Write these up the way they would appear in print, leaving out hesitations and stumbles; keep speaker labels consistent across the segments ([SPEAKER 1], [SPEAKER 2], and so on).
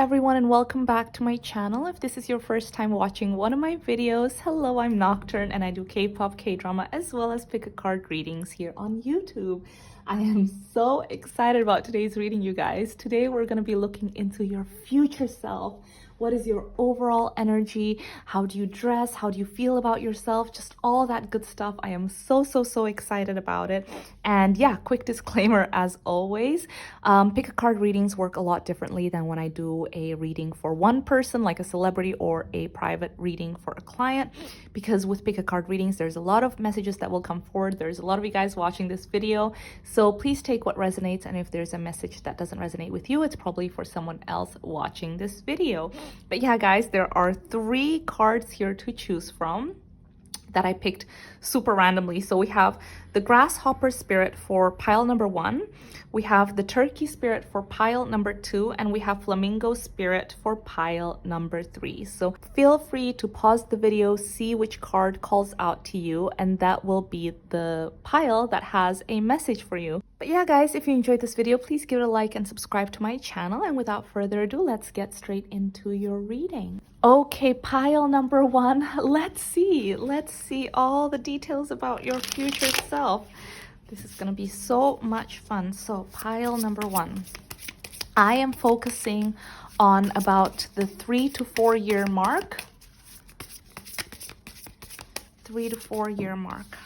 [SPEAKER 1] everyone, and welcome back to my channel. If this is your first time watching one of my videos, hello, I'm Nocturne and I do K-pop, K-drama, as well as pick a card readings here on YouTube. I am so excited about today's reading, you guys. Today we're going to be looking into your future self. What is your overall energy? How do you dress? How do you feel about yourself? Just all that good stuff. I am so excited about it. And yeah, quick disclaimer as always, pick a card readings work a lot differently than when I do a reading for one person, like a celebrity, or a private reading for a client. Because with pick a card readings, there's a lot of messages that will come forward. There's a lot of you guys watching this video. So please take what resonates. And if there's a message that doesn't resonate with you, it's probably for someone else watching this video. But yeah, guys, there are 3 cards here to choose from that I picked super randomly. So we have the grasshopper spirit for pile number 1, we have the turkey spirit for pile number 2, and we have flamingo spirit for pile number 3. So feel free to pause the video, see which card calls out to you, and that will be the pile that has a message for you. But yeah, guys, if you enjoyed this video, please give it a like and subscribe to my channel. And without further ado, let's get straight into your reading. Okay, pile number 1, let's see all the details about your future self. This is gonna be so much fun. So pile number 1, I am focusing on about the 3 to 4 year mark. 3 to 4 year mark.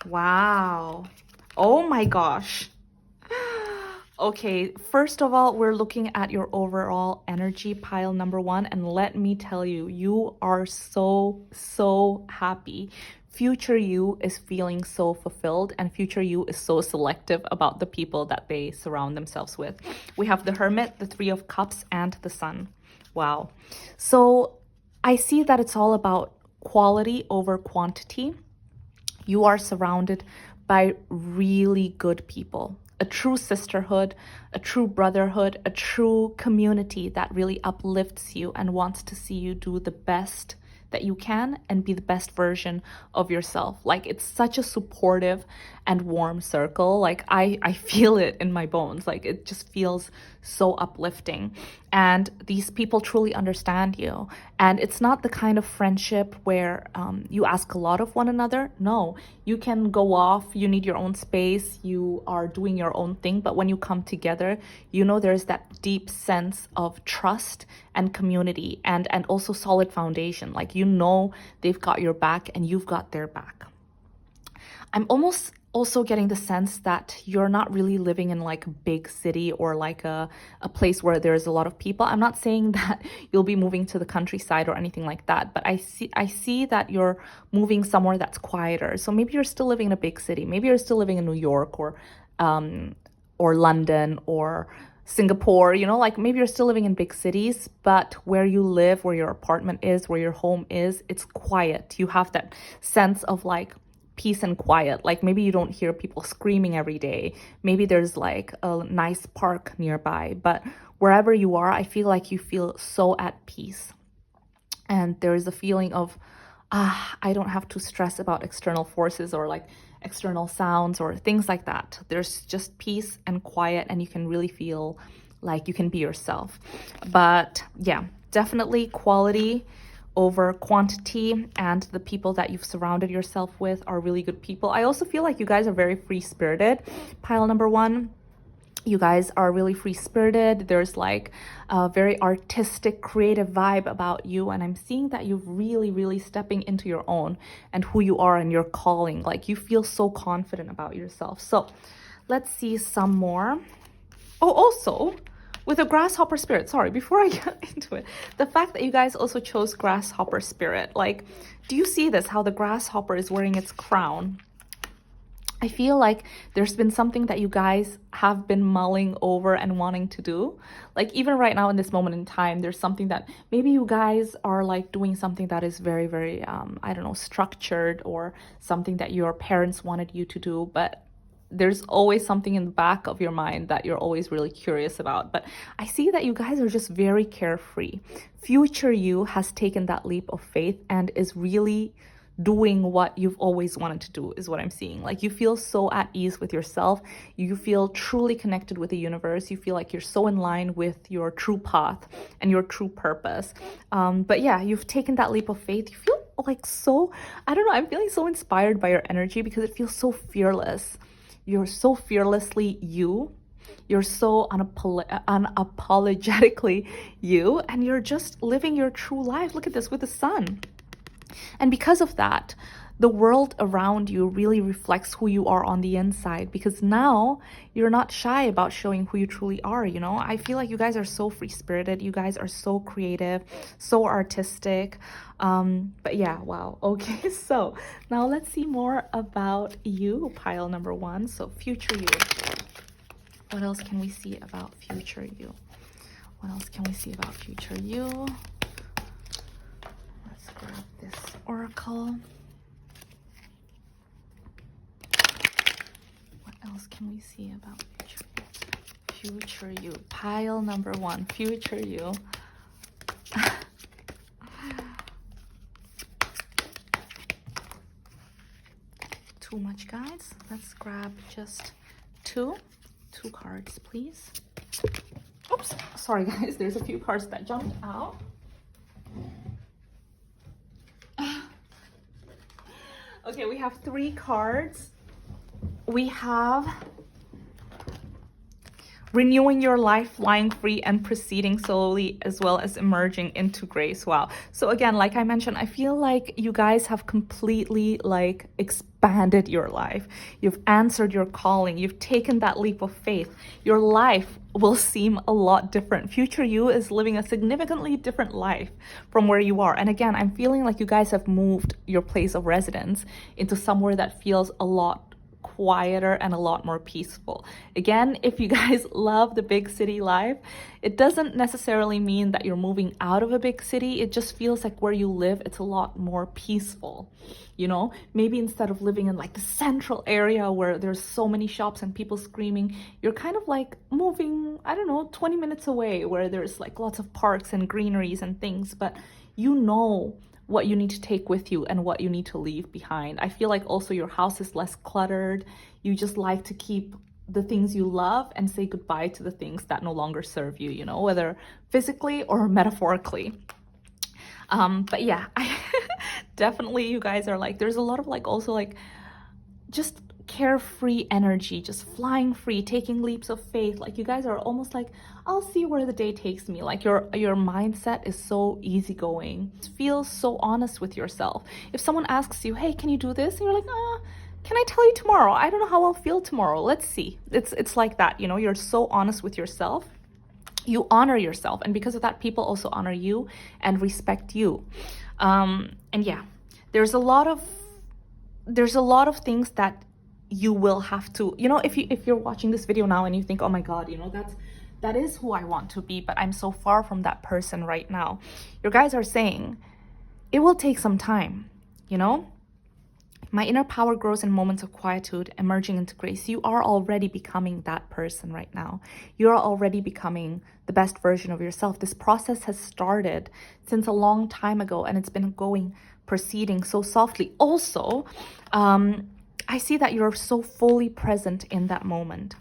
[SPEAKER 1] Wow. Oh my gosh. Okay, first of all, we're looking at your overall energy, pile number 1, and let me tell you, you are so happy. Future you is feeling so fulfilled, and future you is so selective about the people that they surround themselves with. We have the Hermit, the 3 of Cups, and the Sun. Wow. So I see that it's all about quality over quantity. You are surrounded by really good people. A true sisterhood, a true brotherhood, a true community that really uplifts you and wants to see you do the best that you can and be the best version of yourself. Like, it's such a supportive and warm circle. Like, I feel it in my bones. Like, it just feels so uplifting. And these people truly understand you. And it's not the kind of friendship where you ask a lot of one another. No, you can go off, you need your own space, you are doing your own thing. But when you come together, you know, there's that deep sense of trust and community and also solid foundation. Like, you know, they've got your back and you've got their back. I'm almost also getting the sense that you're not really living in like a big city or like a place where there's a lot of people. I'm not saying that you'll be moving to the countryside or anything like that, but I see that you're moving somewhere that's quieter. So maybe you're still living in a big city. Maybe you're still living in New York or London or Singapore, you know, like maybe you're still living in big cities, but where you live, where your apartment is, where your home is, it's quiet. You have that sense of like peace and quiet. Like, maybe you don't hear people screaming every day. Maybe there's like a nice park nearby, but wherever you are, I feel like you feel so at peace. And there is a feeling of, I don't have to stress about external forces or like external sounds or things like that. There's just peace and quiet, and you can really feel like you can be yourself. But yeah, definitely quality over quantity, and the people that you've surrounded yourself with are really good people. I also feel like you guys are very free-spirited. Pile number 1, you guys are really free-spirited. There's like a very artistic, creative vibe about you, and I'm seeing that you're really stepping into your own and who you are and your calling. Like, you feel so confident about yourself. So let's see some more. Oh, also with a grasshopper spirit, sorry, before I get into it, the fact that you guys also chose grasshopper spirit, like, do you see this, how the grasshopper is wearing its crown? I feel like there's been something that you guys have been mulling over and wanting to do. Like, even right now in this moment in time, there's something that maybe you guys are like doing something that is very, I don't know, structured, or something that your parents wanted you to do, but there's always something in the back of your mind that you're always really curious about. But I see that you guys are just very carefree. Future you has taken that leap of faith and is really doing what you've always wanted to do, is what I'm seeing. Like you feel so at ease with yourself. You feel truly connected with the universe. You feel like you're so in line with your true path and your true purpose. But yeah, you've taken that leap of faith. You feel like so, I don't know, I'm feeling so inspired by your energy because it feels so fearless. You're so fearlessly you. You're so unapologetically you, and you're just living your true life. Look at this with the sun. And because of that, the world around you really reflects who you are on the inside, because now you're not shy about showing who you truly are, you know? I feel like you guys are so free-spirited. You guys are so creative, so artistic. But yeah, wow. Okay, so now let's see more about you, pile number 1. So future you. What else can we see about future you? What else can we see about future you? Let's grab this oracle. What else can we see about future you? Future you. Pile number 1. Future you. Too much, guys. Let's grab just 2 cards, please. Oops, sorry guys, there's a few cards that jumped out. Okay, we have 3 cards. We have renewing your life, flying free, and proceeding slowly, as well as emerging into grace. Wow. So again, like I mentioned, I feel like you guys have completely like expanded your life. You've answered your calling. You've taken that leap of faith. Your life will seem a lot different. Future you is living a significantly different life from where you are. And again, I'm feeling like you guys have moved your place of residence into somewhere that feels a lot quieter and a lot more peaceful. Again, if you guys love the big city life, it doesn't necessarily mean that you're moving out of a big city. It just feels like where you live, it's a lot more peaceful. You know, maybe instead of living in like the central area where there's so many shops and people screaming, you're kind of like moving, I don't know, 20 minutes away where there's like lots of parks and greeneries and things, but you know what you need to take with you and what you need to leave behind. I feel like also your house is less cluttered. You just like to keep the things you love and say goodbye to the things that no longer serve you, you know, whether physically or metaphorically. But yeah, definitely you guys are like, there's a lot of like also like just carefree energy, just flying free, taking leaps of faith. Like you guys are almost like, I'll see where the day takes me. Like your mindset is so easygoing. It feels so honest with yourself. If someone asks you, hey, can you do this? And you're like, can I tell you tomorrow? I don't know how I'll feel tomorrow. Let's see. It's like that, you know, you're so honest with yourself. You honor yourself. And because of that, people also honor you and respect you. And yeah, there's a lot of things that you will have to, you know, if you're watching this video now and you think, oh my God, you know, that is who I want to be, but I'm so far from that person right now. Your guys are saying it will take some time, you know? My inner power grows in moments of quietude, emerging into grace. You are already becoming that person right now. You are already becoming the best version of yourself. This process has started since a long time ago, and it's been proceeding so softly. Also, I see that you're so fully present in that moment.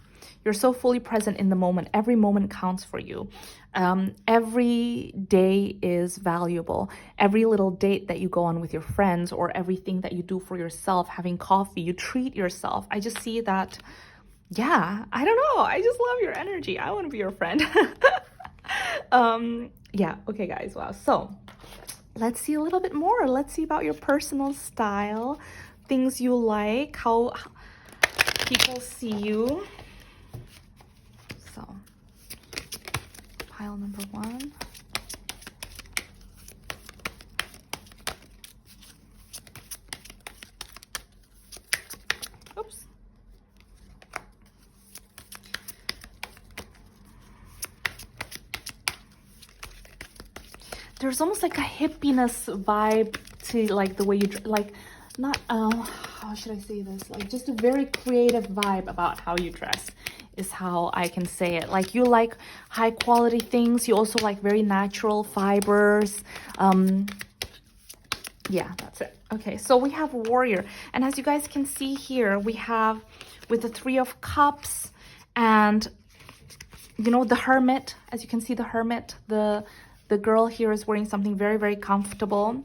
[SPEAKER 1] You're so fully present in the moment. Every moment counts for you. Every day is valuable. Every little date that you go on with your friends, or everything that you do for yourself, having coffee, you treat yourself. I just see that, yeah, I don't know. I just love your energy. I want to be your friend. Yeah, okay guys, wow. So let's see a little bit more. Let's see about your personal style, things you like, how people see you. So, pile number 1. Oops. There's almost like a hippiness vibe to like the way you like, not how should I say this, like just a very creative vibe about how you dress is how I can say it. Like you like high quality things. You also like very natural fibers. Yeah, that's it. Okay, so we have warrior. And as you guys can see here, we have with the 3 of cups and, you know, the hermit. As you can see, the hermit, the girl here is wearing something very, very comfortable.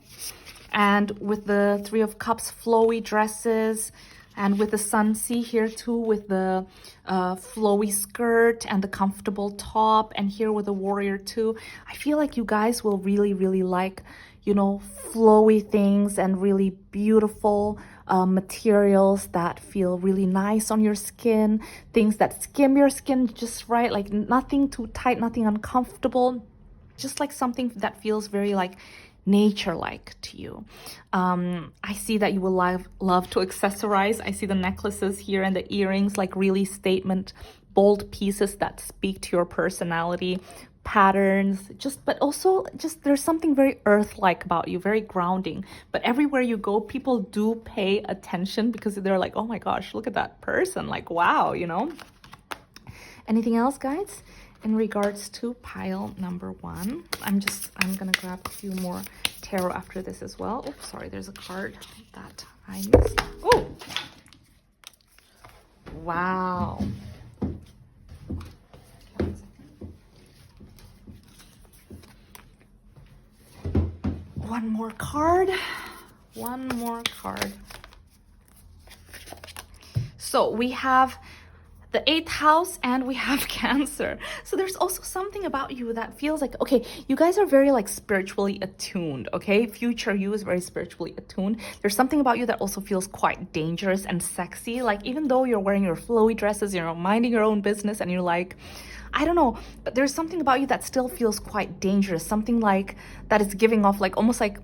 [SPEAKER 1] And with the 3 of cups, flowy dresses. And with the sun, see here too, with the flowy skirt and the comfortable top. And here with the warrior too. I feel like you guys will really, really like, you know, flowy things and really beautiful materials that feel really nice on your skin. Things that skim your skin just right, like nothing too tight, nothing uncomfortable. Just like something that feels very like nature-like to you. I see that you will love to accessorize. I see the necklaces here and the earrings, like really statement, bold pieces that speak to your personality, patterns, but also just there's something very earth-like about you, very grounding. But everywhere you go, people do pay attention because they're like, oh my gosh, look at that person, like wow, you know. Anything else, guys, in regards to pile number 1? I'm gonna grab a few more tarot after this as well. Oops, sorry, there's a card that I missed. Oh, wow. One more card. One more card. So we have the 8th house and we have Cancer. So there's also something about you that feels like, okay, you guys are very like spiritually attuned, okay? Future you is very spiritually attuned. There's something about you that also feels quite dangerous and sexy. Like even though you're wearing your flowy dresses, you're minding your own business and you're like, I don't know, but there's something about you that still feels quite dangerous. Something like that is giving off like almost like,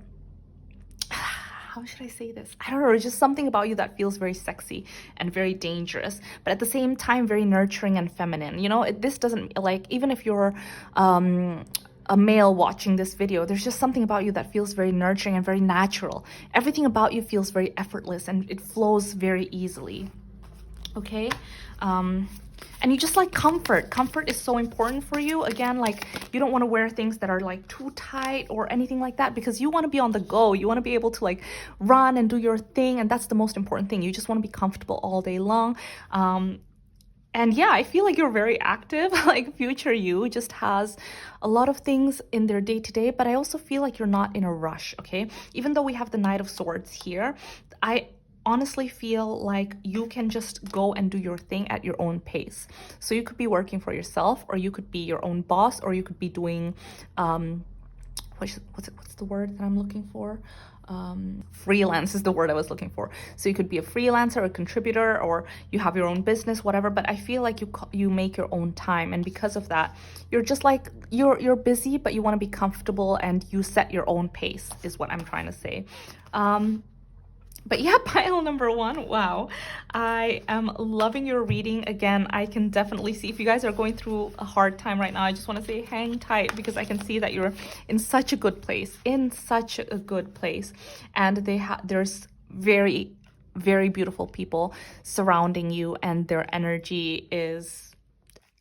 [SPEAKER 1] how should I say this? I don't know, it's just something about you that feels very sexy and very dangerous, but at the same time, very nurturing and feminine. You know, this doesn't, like, even if you're a male watching this video, there's just something about you that feels very nurturing and very natural. Everything about you feels very effortless and it flows very easily, okay? And you just like comfort. Comfort is so important for you. Again, like you don't want to wear things that are like too tight or anything like that because you want to be on the go. You want to be able to like run and do your thing. And that's the most important thing. You just want to be comfortable all day long. And yeah, I feel like you're very active. Like future you just has a lot of things in their day-to-day, but I also feel like you're not in a rush, okay? Even though we have the Knight of Swords here, I honestly feel like you can just go and do your thing at your own pace. So you could be working for yourself, or you could be your own boss, or you could be doing what's the word that I'm looking for? Freelance is the word I was looking for. So you could be a freelancer, a contributor, or you have your own business, whatever. But I feel like you make your own time, and because of that, you're just like you're busy, but you want to be comfortable and you set your own pace, is what I'm trying to say. But yeah, pile number 1, wow. I am loving your reading. Again, I can definitely see if you guys are going through a hard time right now, I just want to say hang tight because I can see that you're in such a good place, And there's very, very beautiful people surrounding you and their energy is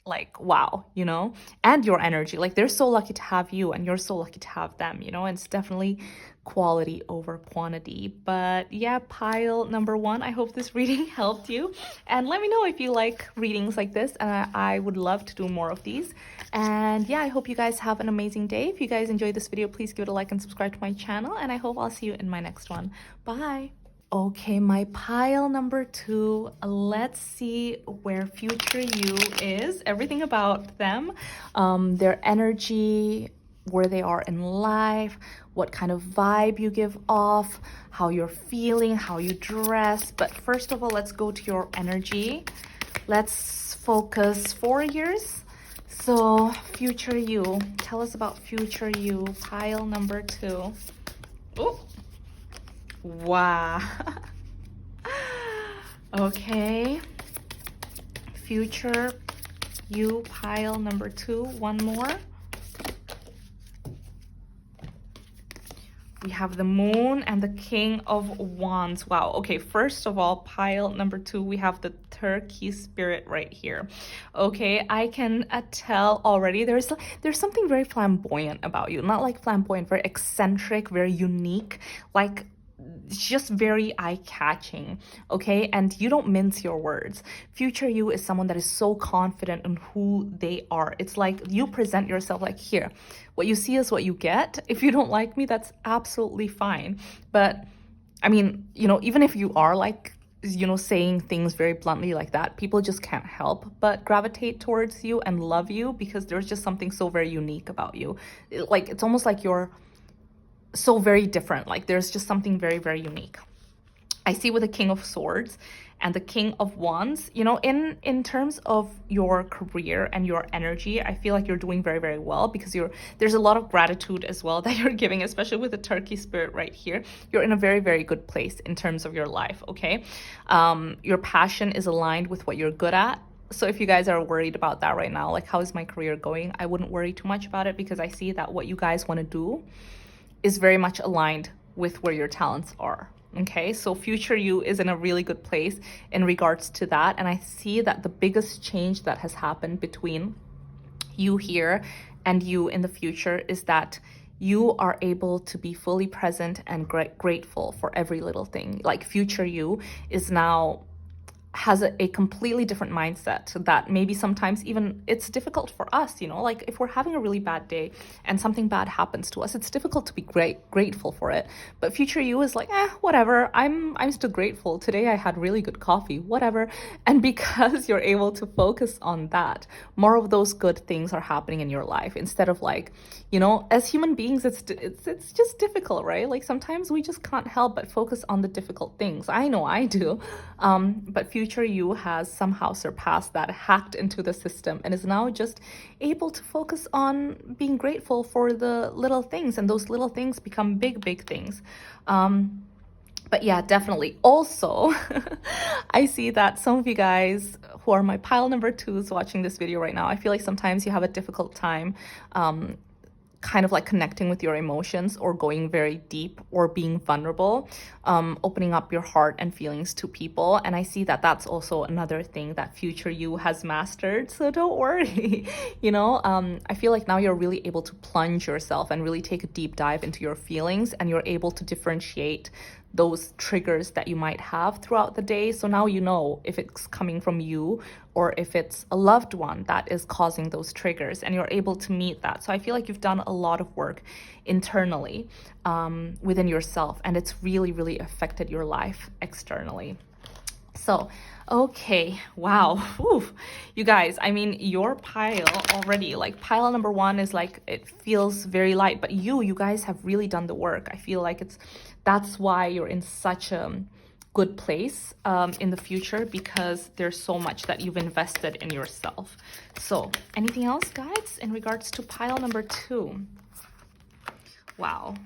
[SPEAKER 1] like wow, you know, and your energy, like they're so lucky to have you and you're so lucky to have them, you know, and it's definitely quality over quantity. But yeah, pile number 1, I hope this reading helped you, and let me know if you like readings like this, and I would love to do more of these. And yeah, I hope you guys have an amazing day. If you guys enjoyed this video, please give it a like and subscribe to my channel, and I hope I'll see you in my next one. Bye. Okay, my pile number 2, let's see where future you is, everything about them, their energy, where they are in life, what kind of vibe you give off, how you're feeling, how you dress. But first of all, let's go to your energy. Let's focus 4 years. So future you, tell us about future you, pile number 2. Oh. Wow. Okay, future you, pile number 2, one more. we have the Moon and the King of Wands. Wow. Okay, first of all, pile number 2, we have the Turkey spirit right here. Okay, I can tell already there's something very flamboyant about you. Not like flamboyant, very eccentric, very unique, like just very eye-catching, okay? And you don't mince your words. Future you is someone that is so confident in who they are. It's like you present yourself like, here, what you see is what you get. If you don't like me, that's absolutely fine. But I mean, you know, even if you are like, you know, saying things very bluntly like that, people just can't help but gravitate towards you and love you because there's just something so very unique about you. Like, it's almost like you're so very different. Like, there's just something very, very unique. I see with the King of Swords and the King of Wands, you know, in terms of your career and your energy, I feel like you're doing very, very well because there's a lot of gratitude as well that you're giving, especially with the Turkey spirit right here. You're in a very, very good place in terms of your life, okay? Your passion is aligned with what you're good at. So if you guys are worried about that right now, like, how is my career going? I wouldn't worry too much about it because I see that what you guys want to do is very much aligned with where your talents are. Okay, so future you is in a really good place in regards to that. And I see that the biggest change that has happened between you here and you in the future is that you are able to be fully present and grateful for every little thing. Like, future you is now has a completely different mindset that maybe sometimes even it's difficult for us, you know, like if we're having a really bad day and something bad happens to us, it's difficult to be grateful for it. But future you is like, whatever, I'm still grateful. Today I had really good coffee, whatever. And because you're able to focus on that, more of those good things are happening in your life instead of like, you know, as human beings, it's just difficult, right? Like, sometimes we just can't help but focus on the difficult things. I know I do. But future you has somehow surpassed that, hacked into the system, and is now just able to focus on being grateful for the little things, and those little things become big, big things. But yeah, definitely. Also, I see that some of you guys who are my pile number 2s watching this video right now, I feel like sometimes you have a difficult time kind of like connecting with your emotions or going very deep or being vulnerable, opening up your heart and feelings to people. And I see that that's also another thing that future you has mastered. So don't worry, you know, I feel like now you're really able to plunge yourself and really take a deep dive into your feelings, and you're able to differentiate those triggers that you might have throughout the day. So now you know if it's coming from you or if it's a loved one that is causing those triggers, and you're able to meet that. So I feel like you've done a lot of work internally within yourself, and it's really, really affected your life externally. So, okay, wow. Oof. You guys, I mean, your pile already, like pile number 1 is like, it feels very light, but you guys have really done the work. I feel like that's why you're in such a good place in the future, because there's so much that you've invested in yourself. So anything else, guys, in regards to pile number 2? Wow.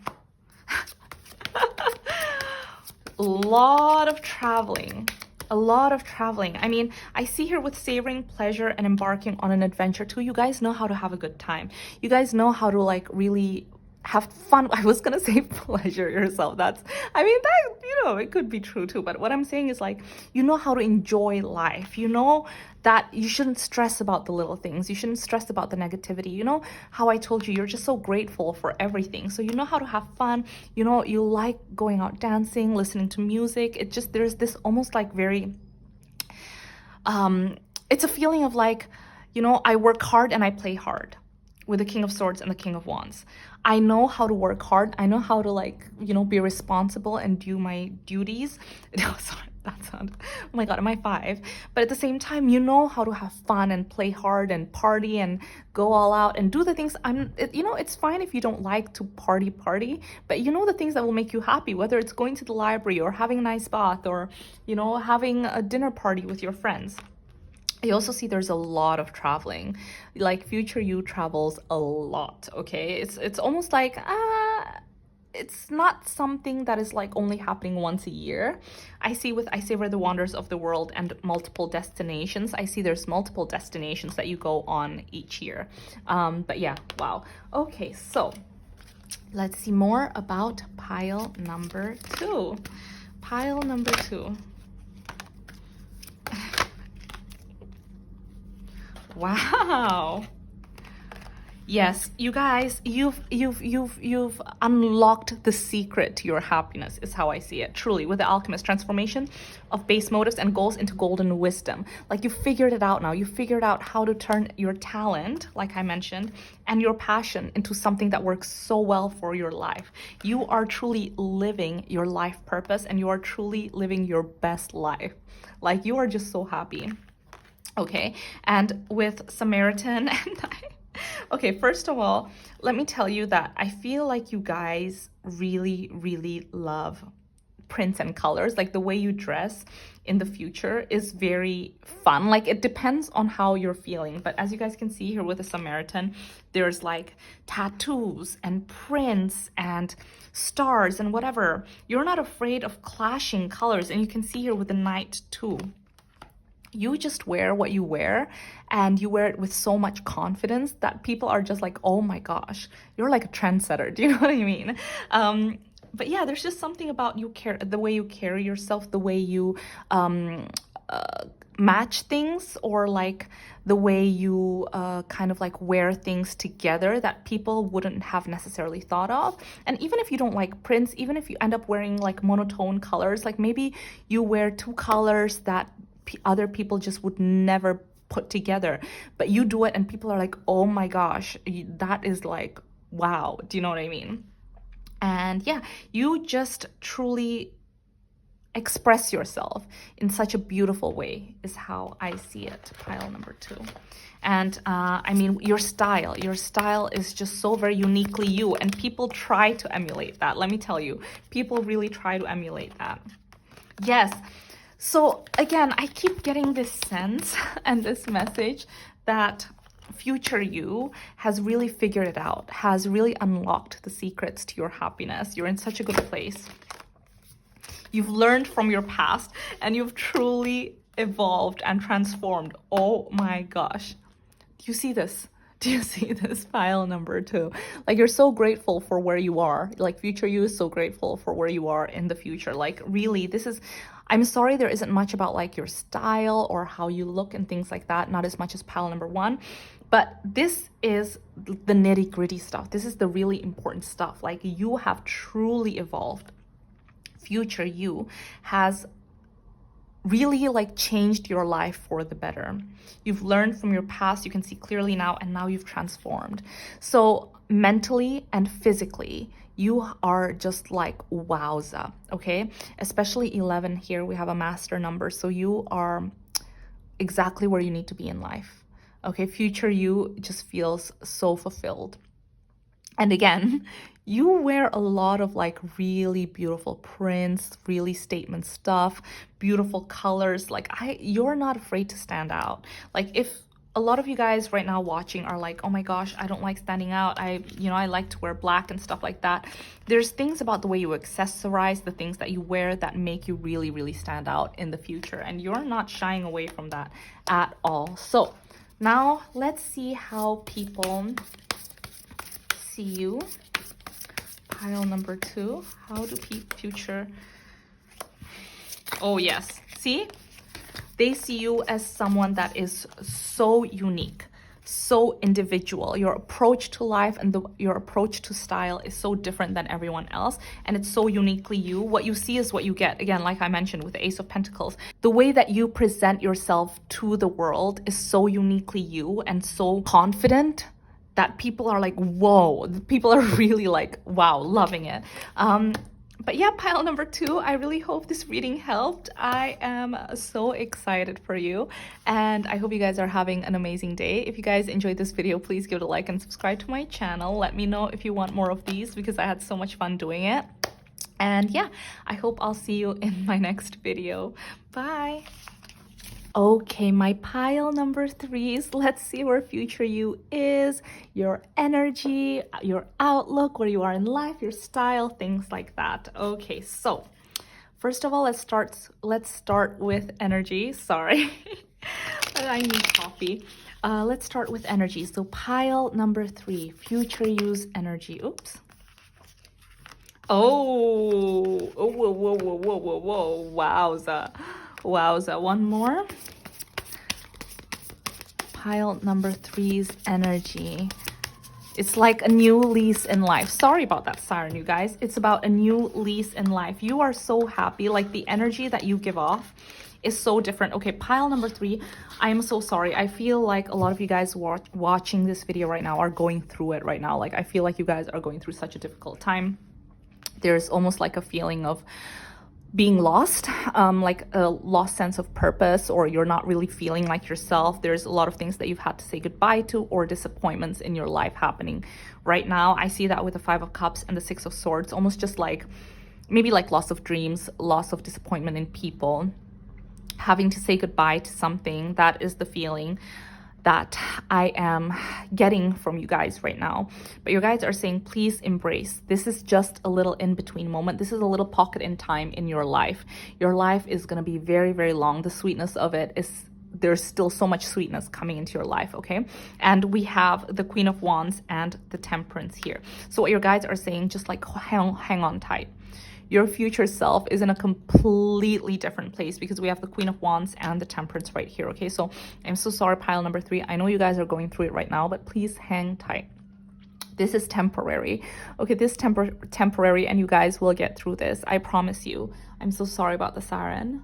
[SPEAKER 1] A lot of traveling. A lot of traveling. I mean, I see here with savoring pleasure and embarking on an adventure too. You guys know how to have a good time. You guys know how to like really have fun. I was gonna say pleasure yourself. That's, I mean, that, you know, it could be true too. But what I'm saying is like, you know how to enjoy life. You know that you shouldn't stress about the little things. You shouldn't stress about the negativity. You know how I told you, you're just so grateful for everything. So you know how to have fun. You know, you like going out dancing, listening to music. It just, there's this almost like very, it's a feeling of like, you know, I work hard and I play hard with the King of Swords and the King of Wands. I know how to work hard. I know how to like, you know, be responsible and do my duties. No, sorry, that sounded, oh my God, am I 5? But at the same time, you know how to have fun and play hard and party and go all out and do the things. You know, it's fine if you don't like to party, but you know the things that will make you happy, whether it's going to the library or having a nice bath or, you know, having a dinner party with your friends. I also see there's a lot of traveling. Like future you travels a lot, okay? It's almost like, it's not something that is like only happening once a year. I savor the wonders of the world and multiple destinations. I see there's multiple destinations that you go on each year. But yeah, wow. Okay, so Let's see more about pile number 2. Pile number 2. Wow. Yes, you guys, you've unlocked the secret to your happiness, is how I see it. Truly, with the alchemist, transformation of base motives and goals into golden wisdom. Like, you figured it out now. You figured out how to turn your talent, like I mentioned, and your passion into something that works so well for your life. You are truly living your life purpose, and you are truly living your best life. Like, you are just so happy. Okay, and with Samaritan and okay, first of all, let me tell you that I feel like you guys really, really love prints and colors. Like, the way you dress in the future is very fun. Like, it depends on how you're feeling. But as you guys can see here with the Samaritan, there's like tattoos and prints and stars and whatever. You're not afraid of clashing colors. And you can see here with the Knight too. You just wear what you wear, and you wear it with so much confidence that people are just like, oh my gosh, you're like a trendsetter. Do you know what I mean? But yeah, there's just something about the way you carry yourself, the way you match things, or like the way you kind of like wear things together that people wouldn't have necessarily thought of. And even if you don't like prints, even if you end up wearing like monotone colors, like maybe you wear 2 colors that other people just would never put together, but you do it and people are like, oh my gosh, that is like, wow. Do you know what I mean? And yeah, you just truly express yourself in such a beautiful way, is how I see it. Pile number 2. And I mean, your style is just so very uniquely you, and people try to emulate that. Let me tell you, people really try to emulate that. Yes. So again, I keep getting this sense and this message that future you has really figured it out, has really unlocked the secrets to your happiness. You're in such a good place. You've learned from your past, and you've truly evolved and transformed. Oh my gosh. Do you see this? Do you see this? Pile number 2? Like, you're so grateful for where you are. Like, future you is so grateful for where you are in the future. Like, really, this is, I'm sorry there isn't much about like your style or how you look and things like that. Not as much as pile number 1. But this is the nitty gritty stuff. This is the really important stuff. Like, you have truly evolved. Future you has really like changed your life for the better. You've learned from your past, you can see clearly now, and now you've transformed. So mentally and physically, you are just like wowza, okay? Especially 11 here, we have a master number. So you are exactly where you need to be in life, okay? Future you just feels so fulfilled. And again, you wear a lot of like really beautiful prints, really statement stuff, beautiful colors. Like, you're not afraid to stand out. Like, if a lot of you guys right now watching are like, oh my gosh, I don't like standing out. I like to wear black and stuff like that. There's things about the way you accessorize, the things that you wear, that make you really, really stand out in the future. And you're not shying away from that at all. So now let's see how people see you. Pile number 2. How do future? Oh yes, see, they see you as someone that is so unique, so individual. Your approach to life and your approach to style is so different than everyone else, and it's so uniquely you. What you see is what you get. Again, like I mentioned with the Ace of Pentacles, the way that you present yourself to the world is so uniquely you and so confident that people are like, whoa, people are really like, wow, loving it. But yeah, pile number 2, I really hope this reading helped. I am so excited for you, and I hope you guys are having an amazing day. If you guys enjoyed this video, please give it a like and subscribe to my channel. Let me know if you want more of these, because I had so much fun doing it. And yeah, I hope I'll see you in my next video. Bye. Okay, my pile number 3s. Let's see where future you is, your energy, your outlook, where you are in life, your style, things like that. Okay, so first of all, let's start with energy. Sorry, I need coffee. Let's start with energy. So pile number 3, future you's energy. Oops. Oh, whoa, whoa, whoa, whoa, whoa, whoa. Wowza. Wowza. One more. Pile number three's energy. It's like a new lease in life. Sorry about that siren, you guys. It's about a new lease in life. You are so happy. Like the energy that you give off is so different. Okay, pile number three. I am so sorry. I feel like a lot of you guys watching this video right now are going through it right now. Like I feel like you guys are going through such a difficult time. There's almost like a feeling of being lost, like a lost sense of purpose, or you're not really feeling like yourself. There's a lot of things that you've had to say goodbye to, or disappointments in your life happening right now. I see that with the Five of Cups and the Six of Swords, almost just like maybe like loss of dreams, loss of disappointment in people, having to say goodbye to something. That is the feeling that I am getting from you guys right now. But you guys are saying, please embrace. This is just a little in-between moment. This is a little pocket in time in your life. Your life is going to be very, very long. The sweetness of it is, there's still so much sweetness coming into your life, okay? And we have the Queen of Wands and the Temperance here. So what your guides are saying, just like hang on tight. Your future self is in a completely different place, because we have the Queen of Wands and the Temperance right here, okay? So I'm so sorry, pile number three. I know you guys are going through it right now, but please hang tight. This is temporary, okay? This temporary, and you guys will get through this. I promise you. I'm so sorry about the siren.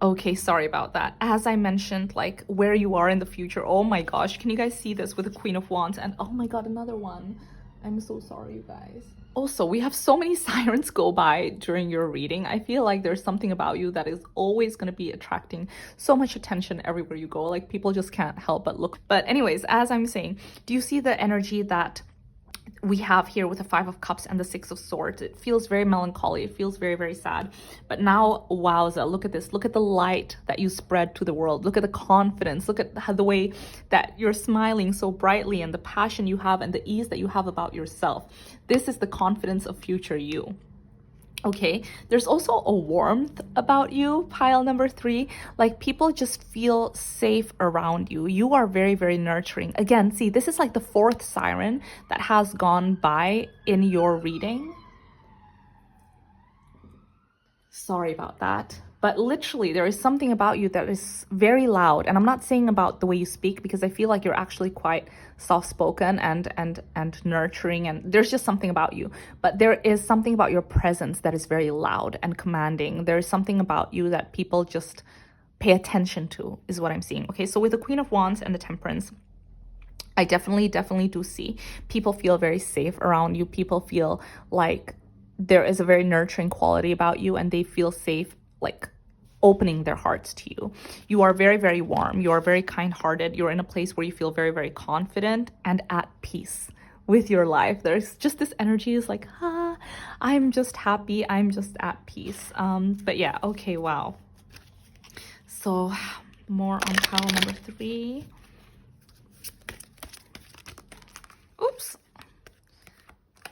[SPEAKER 1] Okay, sorry about that. As I mentioned, like where you are in the future. Oh my gosh, can you guys see this with the Queen of Wands? And oh my God, another one. I'm so sorry, you guys. Also, we have so many sirens go by during your reading. I feel like there's something about you that is always going to be attracting so much attention everywhere you go. Like people just can't help but look. But anyways, as I'm saying, do you see the energy that we have here with the Five of Cups and the Six of Swords? It feels very melancholy. It feels very, very sad. But now, wowza, look at this. Look at the light that you spread to the world. Look at the confidence. Look at the way that you're smiling so brightly, and the passion you have and the ease that you have about yourself. This is the confidence of future you. Okay, there's also a warmth about you, pile number three. Like people just feel safe around you. You are very, very nurturing. Again, see, this is like the fourth siren that has gone by in your reading. Sorry about that. But literally, there is something about you that is very loud. And I'm not saying about the way you speak, because I feel like you're actually quite soft-spoken and nurturing. And there's just something about you. But there is something about your presence that is very loud and commanding. There is something about you that people just pay attention to, is what I'm seeing. Okay, so with the Queen of Wands and the Temperance, I definitely do see people feel very safe around you. People feel like there is a very nurturing quality about you, and they feel safe, like opening their hearts to you. You are very, very warm. You are very kind-hearted. You're in a place where you feel very, very confident and at peace with your life. There's just this energy is like, I'm just happy. I'm just at peace. But yeah, okay, wow. So more on pile number three. Oops.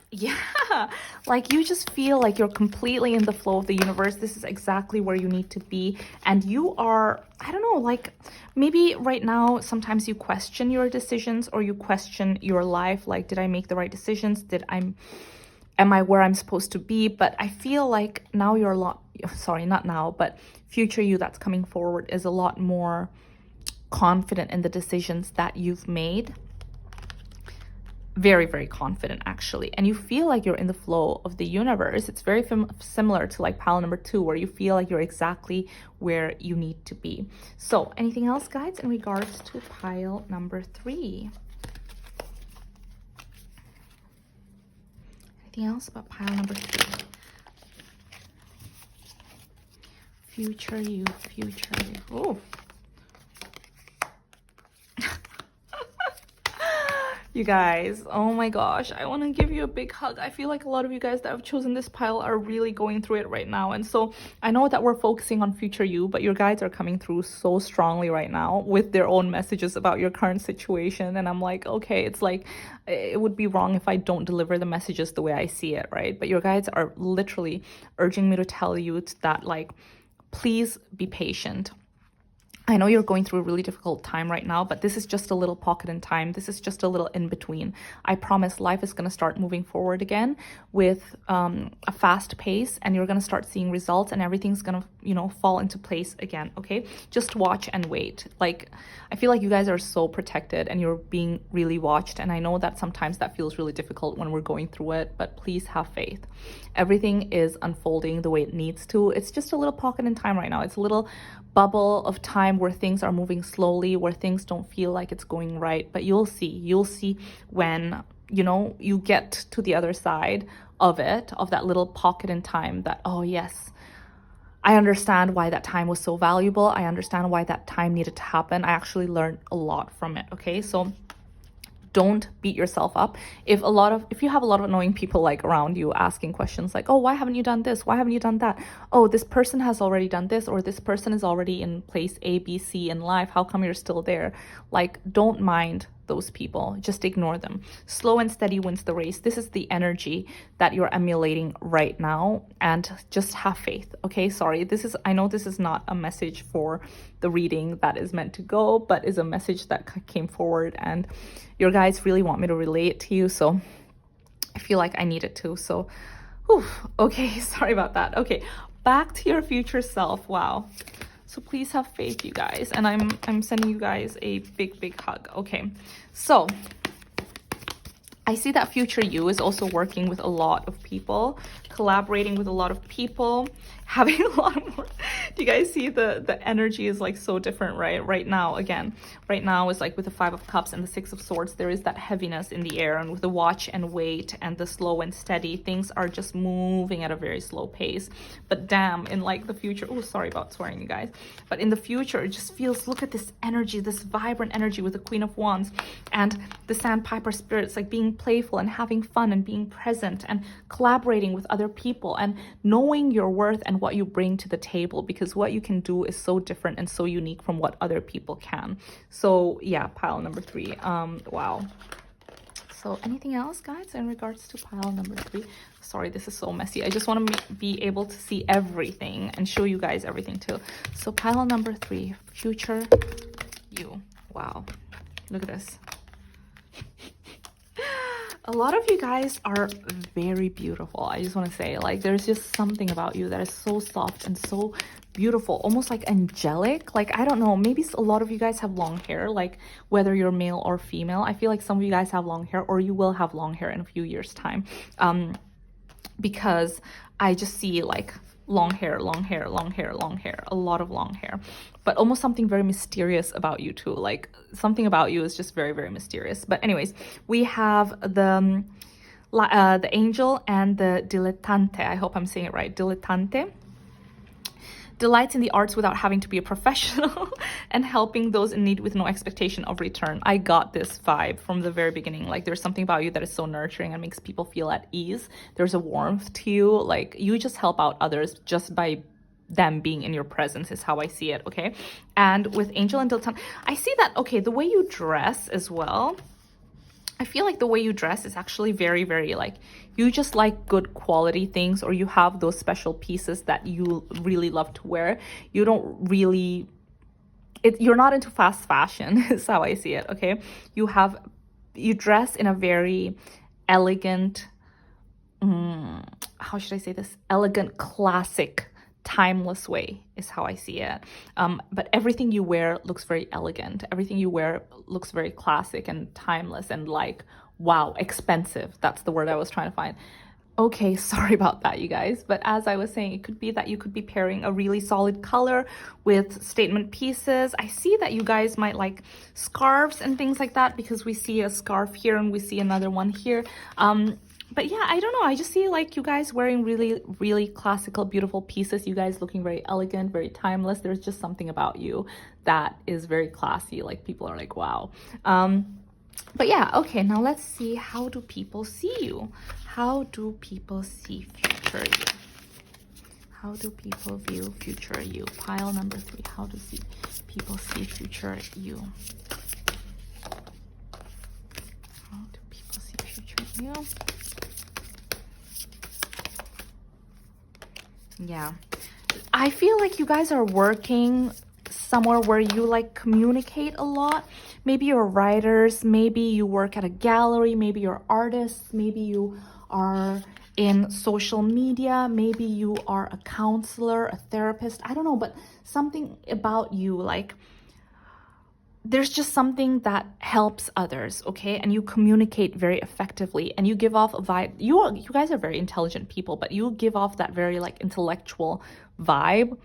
[SPEAKER 1] Yeah, like you just feel like you're completely in the flow of the universe. This is exactly where you need to be. And you are, I don't know, like maybe right now, sometimes you question your decisions, or you question your life. Like, did I make the right decisions? Am I where I'm supposed to be? But I feel like now you're a lot, sorry, not now, but future you that's coming forward is a lot more confident in the decisions that you've made. Very, very confident actually, and you feel like you're in the flow of the universe. It's very similar to like pile number two, where you feel like you're exactly where you need to be. So anything else, guys, in regards to pile number three? Anything else about pile number three? Future you, future you. Oh, you guys, oh my gosh, I want to give you a big hug. I feel like a lot of you guys that have chosen this pile are really going through it right now. And so I know that we're focusing on future you, but your guides are coming through so strongly right now with their own messages about your current situation. And I'm like, okay, it's like, it would be wrong if I don't deliver the messages the way I see it, right? But your guides are literally urging me to tell you that, like, please be patient. I know you're going through a really difficult time right now, but this is just a little pocket in time. This is just a little in between. I promise life is going to start moving forward again with a fast pace, and you're going to start seeing results, and everything's going to, you know, fall into place again. Okay, just watch and wait. Like, I feel like you guys are so protected and you're being really watched. And I know that sometimes that feels really difficult when we're going through it, but please have faith. Everything is unfolding the way it needs to. It's just a little pocket in time right now. It's a little bubble of time where things are moving slowly, where things don't feel like it's going right. But you'll see when, you know, you get to the other side of it, of that little pocket in time, that, oh yes, I understand why that time was so valuable. I understand why that time needed to happen. I actually learned a lot from it. Okay, so don't beat yourself up. If you have a lot of annoying people like around you asking questions like, oh, why haven't you done this? Why haven't you done that? Oh, this person has already done this, or this person is already in place A, B, C in life. How come you're still there? Like, don't mind those people. Just ignore them. Slow and steady wins the race. This is the energy that you're emulating right now, and just have faith. Okay, sorry. I know this is not a message for the reading that is meant to go, but is a message that came forward, and your guides really want me to relay it to you, so I feel like I needed to. So, whew, okay, sorry about that. Okay, back to your future self. Wow. So please have faith, you guys. And I'm sending you guys a big hug. Okay, so I see that future you is also working with a lot of people, collaborating with a lot of people, having a lot more. Do you guys see the energy is like so different, right? Right now is like with the 5 of Cups and the 6 of Swords, there is that heaviness in the air, and with the watch and wait and the slow and steady, things are just moving at a very slow pace. But damn, in like the future, oh, sorry about swearing, you guys, but in the future, it just feels, look at this energy, this vibrant energy with the Queen of Wands and the Sandpiper spirits, like being playful and having fun and being present and collaborating with other people and knowing your worth and what you bring to the table, because what you can do is so different and so unique from what other people can. So yeah, pile number 3. Wow. So anything else, guys, in regards to pile number 3? Sorry, this is so messy. I just want to be able to see everything and show you guys everything too. So pile number 3, future you. Wow, look at this. A lot of you guys are very beautiful. I just want to say, like, there's just something about you that is so soft and so beautiful, almost like angelic. Like, I don't know, maybe a lot of you guys have long hair, like whether you're male or female. I feel like some of you guys have long hair, or you will have long hair in a few years' time, because I just see like long hair, a lot of long hair, but almost something very mysterious about you too. Like, something about you is just very mysterious. But anyways, we have the angel and the dilettante. I hope I'm saying it right. Dilettante delights in the arts without having to be a professional and helping those in need with no expectation of return. I got this vibe from the very beginning. Like, there's something about you that is so nurturing and makes people feel at ease. There's a warmth to you. Like, you just help out others just by them being in your presence, is how I see it. Okay, and with angel and dilettante, I see that, okay, the way you dress as well, I feel like the way you dress is actually very like, you just like good quality things, or you have those special pieces that you really love to wear. You don't really, you're not into fast fashion is how I see it. Okay, you dress in a very elegant, how should I say this, elegant, classic, timeless way is how I see it. But everything you wear looks very elegant. Everything you wear looks very classic and timeless and like, wow, expensive. That's the word I was trying to find. Okay, sorry about that, you guys. But as I was saying, it could be that you could be pairing a really solid color with statement pieces. I see that you guys might like scarves and things like that, because we see a scarf here and we see another one here. But yeah, I don't know. I just see like you guys wearing really classical, beautiful pieces. You guys looking very elegant, very timeless. There's just something about you that is very classy. Like, people are like, wow. But yeah, okay, now let's see, how do people see you? How do people see future you? How do people view future you? Pile number 3, how do people see future you? How do people see future you? Yeah, I feel like you guys are working somewhere where you like communicate a lot. Maybe you're writers, maybe you work at a gallery, maybe you're artists, maybe you are in social media, maybe you are a counselor, a therapist, I don't know, but something about you, like there's just something that helps others, okay? And you communicate very effectively, and you give off a vibe. You guys are very intelligent people, but you give off that very like intellectual vibe.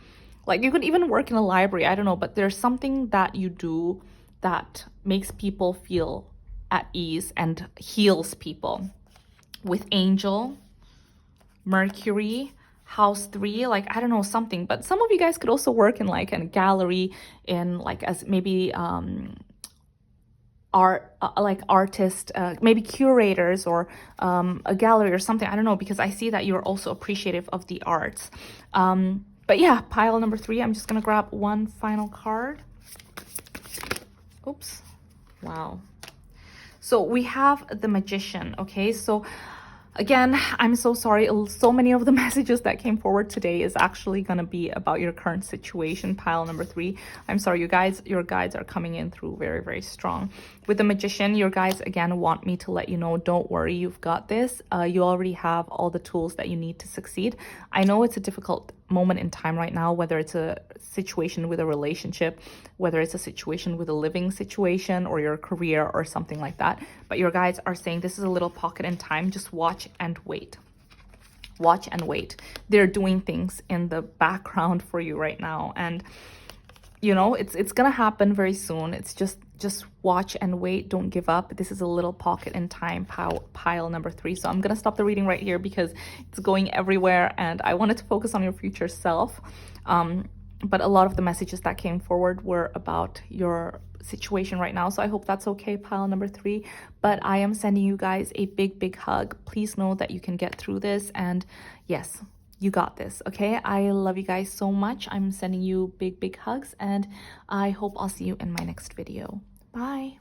[SPEAKER 1] Like you could even work in a library, I don't know, but there's something that you do that makes people feel at ease and heals people. With Angel, Mercury, house 3, like I don't know, something. But some of you guys could also work in like a gallery, in like as maybe art, like artist, maybe curators, or a gallery or something, I don't know, because I see that you're also appreciative of the arts. But yeah, pile number 3, I'm just gonna grab one final card. Oops. Wow. So we have the Magician, okay? So again, I'm so sorry. So many of the messages that came forward today is actually going to be about your current situation, pile number 3. I'm sorry, you guys, your guides are coming in through very, very strong. With the Magician, your guides, again, want me to let you know, don't worry, you've got this. You already have all the tools that you need to succeed. I know it's a difficult moment in time right now, whether it's a situation with a relationship, whether it's a situation with a living situation or your career or something like that. But your guides are saying this is a little pocket in time. Just watch and wait. Watch and wait. They're doing things in the background for you right now. And you know, it's gonna happen very soon. It's just watch and wait. Don't give up. This is a little pocket in time, pile number 3. So I'm gonna stop the reading right here because it's going everywhere, and I wanted to focus on your future self. But a lot of the messages that came forward were about your situation right now. So I hope that's okay, pile number 3. But I am sending you guys a big, big hug. Please know that you can get through this. And yes, you got this, okay? I love you guys so much. I'm sending you big, big hugs. And I hope I'll see you in my next video. Bye.